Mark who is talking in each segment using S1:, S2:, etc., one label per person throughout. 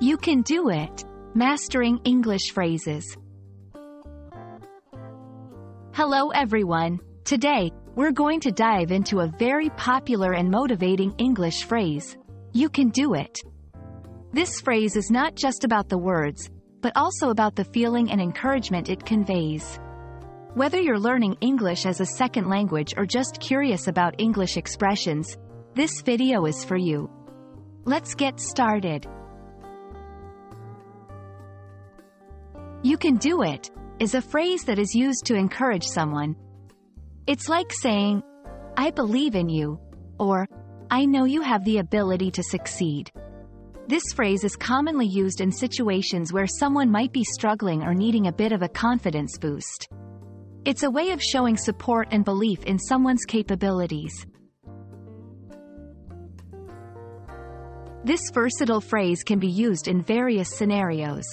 S1: You can do it. Mastering English phrases. Hello everyone. Today, we're going to dive into a very popular and motivating English phrase. You can do it. This phrase is not just about the words, but also about the feeling and encouragement it conveys. Whether you're learning English as a second language or just curious about English expressions, this video is for you. Let's get started. You can do it is a phrase that is used to encourage someone. It's like saying, I believe in you, or I know you have the ability to succeed. This phrase is commonly used in situations where someone might be struggling or needing a bit of a confidence boost. It's a way of showing support and belief in someone's capabilities. This versatile phrase can be used in various scenarios.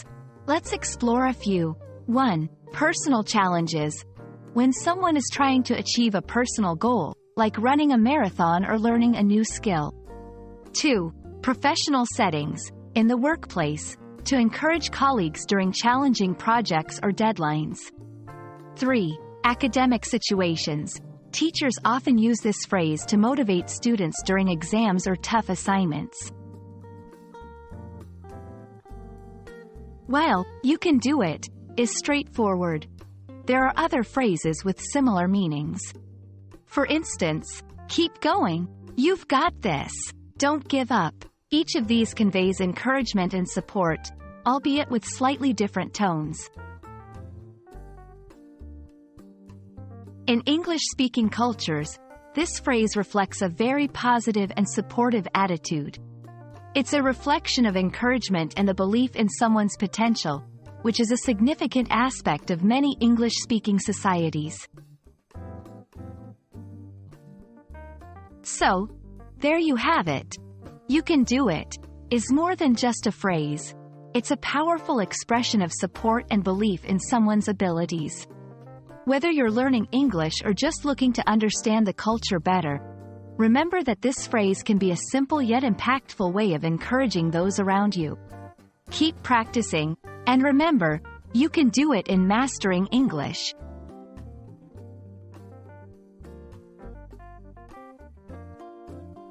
S1: Let's explore a few. 1. Personal challenges. When someone is trying to achieve a personal goal, like running a marathon or learning a new skill. 2. Professional settings. In the workplace, to encourage colleagues during challenging projects or deadlines. 3. Academic situations. Teachers often use this phrase to motivate students during exams or tough assignments. While you can do it is straightforward, there are other phrases with similar meanings. For instance, keep going, you've got this, don't give up. Each of these conveys encouragement and support, albeit with slightly different tones. In English-speaking cultures, this phrase reflects a very positive and supportive attitude. It's a reflection of encouragement and a belief in someone's potential, which is a significant aspect of many English-speaking societies. So, there you have it. You can do it is more than just a phrase. It's a powerful expression of support and belief in someone's abilities. Whether you're learning English or just looking to understand the culture better, remember that this phrase can be a simple yet impactful way of encouraging those around you. Keep practicing, and remember, you can do it in mastering English.